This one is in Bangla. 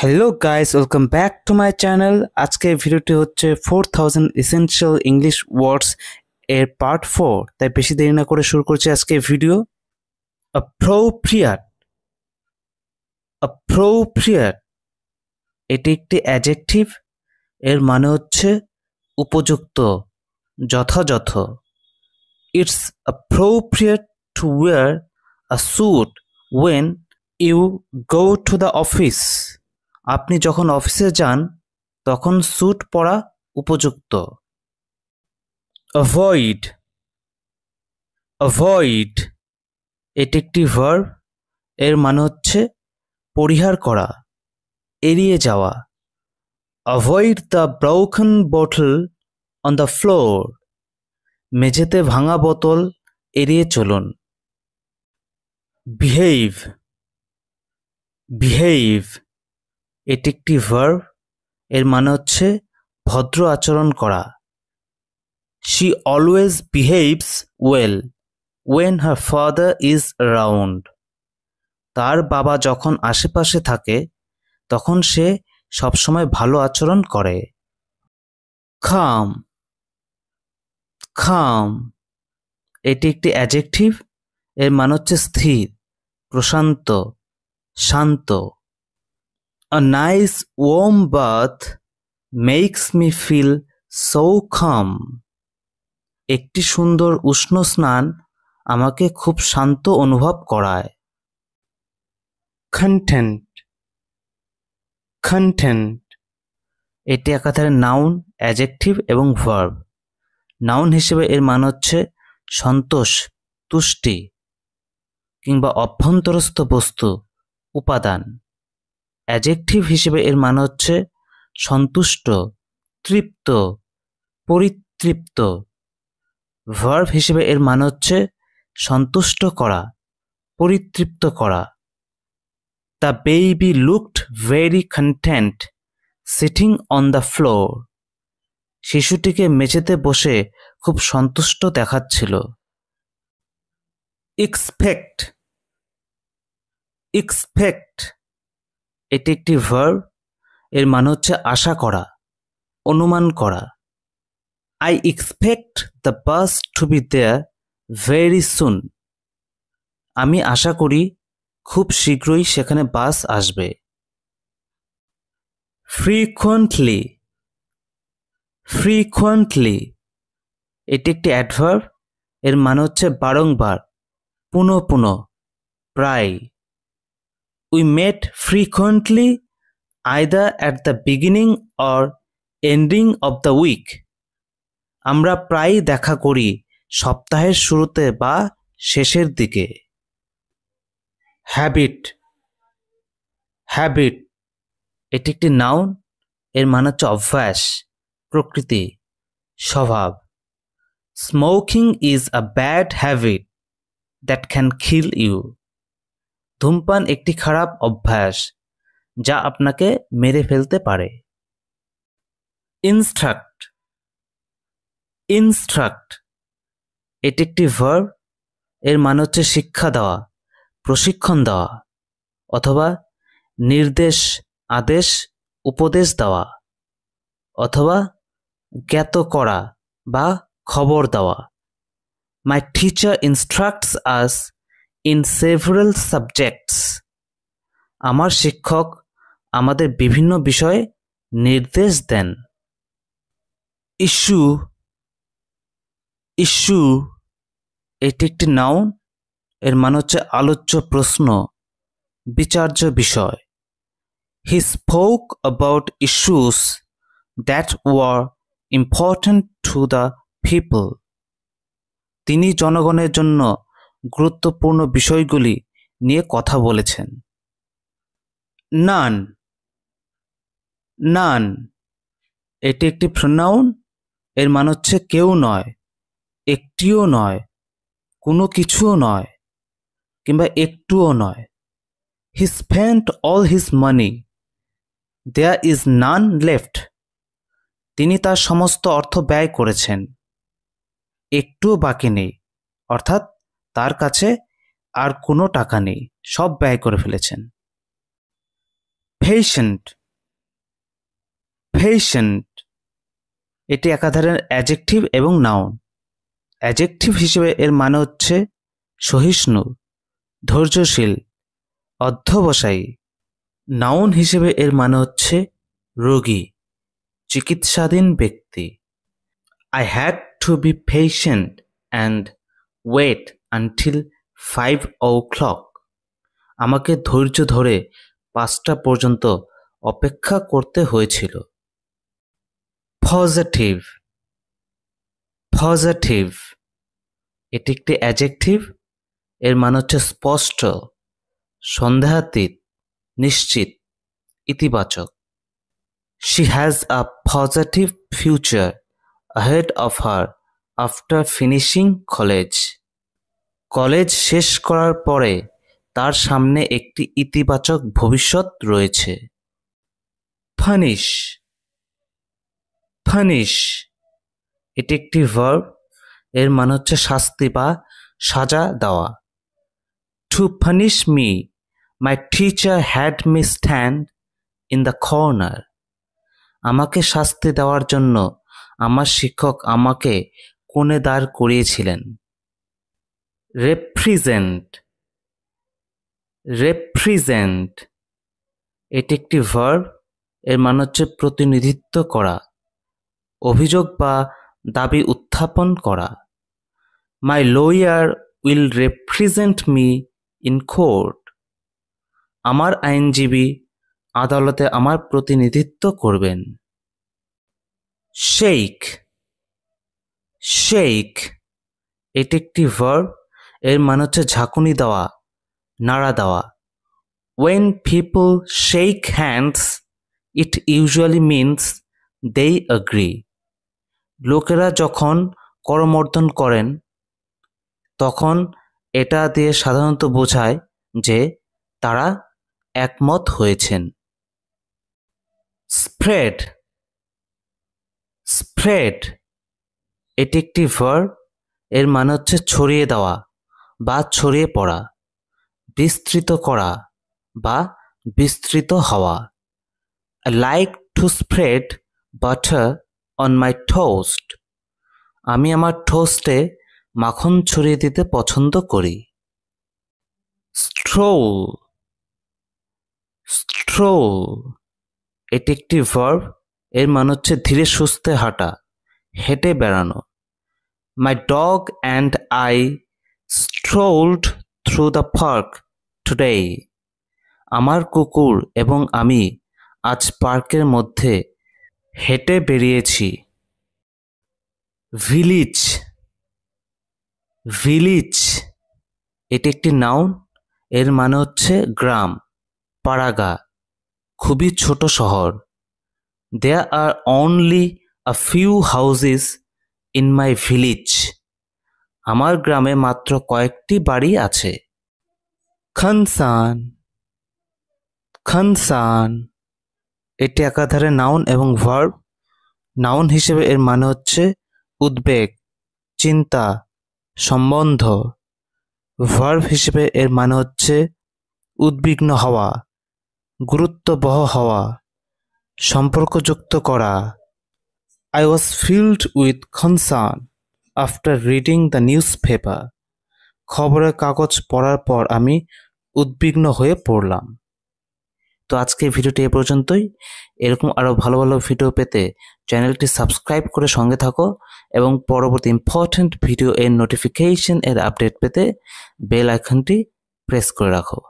Hello guys, welcome back to my channel. আজকের ভিডিওটি হচ্ছে 4000 এসেনশিয়াল ইংলিশ ওয়ার্ডস এর পার্ট 4। তাই বেশি দেরি না করে শুরু করছি আজকের ভিডিও। অ্যাপ্রোপ্রিয়েট। অ্যাপ্রোপ্রিয়েট এটি একটি অ্যাডজেক্টিভ। এর মানে হচ্ছে উপযুক্ত, যথাযথ। It's appropriate to wear a suit when you go to the office. আপনি যখন অফিসে যান তখন স্যুট পরা উপযুক্ত। অ্যাভয়েড। অ্যাভয়েড এটি একটি ভার্ব। এর মানে হচ্ছে পরিহার করা, এড়িয়ে যাওয়া। Avoid the broken bottle on the floor. মেঝেতে ভাঙা বোতল এড়িয়ে চলুন। বিহেভ। বিহেভ এটি একটি ভার্ব। এর মানে হচ্ছে ভদ্র আচরণ করা। She always behaves well when her father is around. তার বাবা যখন আশেপাশে থাকে তখন সে সবসময় ভালো আচরণ করে। Calm. Calm এটি একটি অ্যাডজেক্টিভ। এর মানে হচ্ছে স্থির, প্রশান্ত, শান্ত। A nice warm bath makes me feel so calm. একটি সুন্দর উষ্ণ স্নান আমাকে খুব শান্ত অনুভব করায়। কন্টেন্ট। কন্টেন্ট এটি একাধারে নাউন, অ্যাডজেক্টিভ এবং ভার্ব। নাউন হিসেবে এর মানে হচ্ছে সন্তোষ, তুষ্টি কিংবা অভ্যন্তরস্থ বস্তু, উপাদান। অ্যাডজেক্টিভ হিসেবে এর মানে হচ্ছে সন্তুষ্ট, তৃপ্ত, পরিতৃপ্ত। ভার্ব হিসেবে এর মানে হচ্ছে সন্তুষ্ট করা, পরিতৃপ্ত করা। The baby looked very content sitting on the floor. শিশুটিকে মেঝেতে বসে খুব সন্তুষ্ট দেখাচ্ছিল। এক্সপেক্ট। এক্সপেক্ট এটি একটি ভার্ব। এর মানে হচ্ছে আশা করা, অনুমান করা। I expect the bus to be there very soon. আমি আশা করি খুব শীঘ্রই সেখানে বাস আসবে। Frequently. Frequently এটি একটি অ্যাডভার্ব। এর মানে হচ্ছে বারংবার, পুনঃ পুনঃ, প্রায়। We met frequently either at the beginning or ending of the week. আমরা প্রায়ই দেখা করি সপ্তাহের শুরুতে বা শেষের দিকে। হ্যাবিট। হ্যাবিট এটি একটি নাউন। এর মানে হচ্ছে অভ্যাস, প্রকৃতি, স্বভাব। Smoking is a bad habit that can kill you. ধূমপান একটি খারাপ অভ্যাস যা আপনাকে মেরে ফেলতে পারে। ইনস্ট্রাক্ট। ইনস্ট্রাক্ট এটি একটি ভার্ব। এর মানে হচ্ছে শিক্ষা দেওয়া, প্রশিক্ষণ দেওয়া অথবা নির্দেশ, আদেশ, উপদেশ দেওয়া অথবা জ্ঞাত করা বা খবর দেওয়া। My teacher instructs us in several subjects. আমার শিক্ষক আমাদের বিভিন্ন বিষয়ে নির্দেশ দেন। ইস্যু। ইস্যু এটি একটি নাউন। এর মানে হচ্ছে আলোচ্য প্রশ্ন, বিচার্য বিষয়। He spoke about issues that were important to the people. তিনি জনগণের জন্য গুরুত্বপূর্ণ বিষয়গুলি নিয়ে কথা বলেছেন। নান। নান এটি একটি প্রোনাউন। এর মানে হচ্ছে কেউ নয়, একটিও নয়, কোনো কিছুও নয় কিংবা একটুও নয়। He spent all his money, there is none left. তিনি তার সমস্ত অর্থ ব্যয় করেছেন, একটুও বাকি নেই, অর্থাৎ তার কাছে আর কোনো টাকা নেই, সব ব্যয় করে ফেলেছেন। পেশেন্ট পেশেন্ট এটি একাধারে অ্যাডজেক্টিভ এবং নাউন। অ্যাডজেক্টিভ হিসেবে এর মানে হচ্ছে সহিষ্ণু, ধৈর্যশীল, অধ্যবসায়ী। নাউন হিসেবে এর মানে হচ্ছে রোগী, চিকিৎসাধীন ব্যক্তি। I had to be patient and wait until 5 o'clock. আমাকে ধৈর্য ধরে 5টা পর্যন্ত অপেক্ষা করতে হয়েছিল। পজিটিভ পজিটিভ এটি একটি অ্যাডজেক্টিভ। এর মানে হচ্ছে স্পষ্ট, সন্দেহাতীত, নিশ্চিত, ইতিবাচক। She has a positive future ahead of her after finishing college. College শেষ করার পরে তার সামনে একটি ইতিবাচক ভবিষ্যৎ রয়েছে। পানিশ পানিশ এটি একটি ভার্ব। এর মানে হচ্ছে শাস্তি বা সাজা দেওয়া। To punish me, my teacher had me stand in the corner. আমাকে শাস্তি দেওয়ার জন্য আমার শিক্ষক আমাকে কোণে দাঁড় করিয়েছিলেন। রেপ্রিজেন্ট রেপ্রিজেন্ট এটি একটি ভার্ব। এর মানে হচ্ছে প্রতিনিধিত্ব করা, অভিযোগ বা দাবি উত্থাপন করা। My lawyer will represent me in court. আমার আইনজীবী আদালতে আমার প্রতিনিধিত্ব করবেন। শেইক শেইক এটি একটি ভার্ব। এর মানে হচ্ছে ঝাঁকুনি দেওয়া, নাড়া দেওয়া। When people shake hands, it usually means they agree. লোকেরা যখন করমর্দন করেন তখন এটা দিয়ে সাধারণত বোঝায় যে তারা একমত হয়েছেন। স্প্রেড স্প্রেড এটি একটি ভার্ব। এর মানে হচ্ছে ছড়িয়ে দেওয়া বা ছড়িয়ে পড়া, বিস্তৃত করা বা বিস্তৃত হওয়া। I like to spread butter on my toast. আমি আমার টোস্টে মাখন ছড়িয়ে দিতে পছন্দ করি। স্ট্রোল স্ট্রোল এটি একটি ভার্ব। এর মানে হচ্ছে ধীরে সুস্থে হাঁটা, হেঁটে বেড়ানো। My dog and I strolled through the park today. আমার কুকুর এবং আমি আজ পার্কের মধ্যে হেঁটে বেরিয়েছি। ভিলেজ ভিলেজ এটি একটি নাউন। এর মানে হচ্ছে গ্রাম, পাড়াগা, খুবই ছোট শহর। There are only a few houses in my village. আমার গ্রামে মাত্র কয়েকটি বাড়ি আছে। খানসান খানসান এটি একাধারে নাউন এবং ভার্ব। নাউন হিসেবে এর মানে হচ্ছে উদ্বেগ, চিন্তা, সম্বন্ধ। ভার্ব হিসেবে এর মানে হচ্ছে উদ্বিগ্ন হওয়া, গুরুত্ববহ হওয়া, সম্পর্কযুক্ত করা। I was filled with concern after reading the newspaper. খবরের কাগজ পড়ার পর আমি উদ্বিগ্ন হয়ে পড়লাম। তো আজকে ভিডিওটি এ পর্যন্তই। এরকম আরও ভালো ভালো ভিডিও পেতে চ্যানেলটি সাবস্ক্রাইব করে সঙ্গে থাকো এবং পরবর্তী ইম্পর্ট্যান্ট ভিডিও এর নোটিফিকেশন এর আপডেট পেতে বেল আইকনটি প্রেস করে রাখো।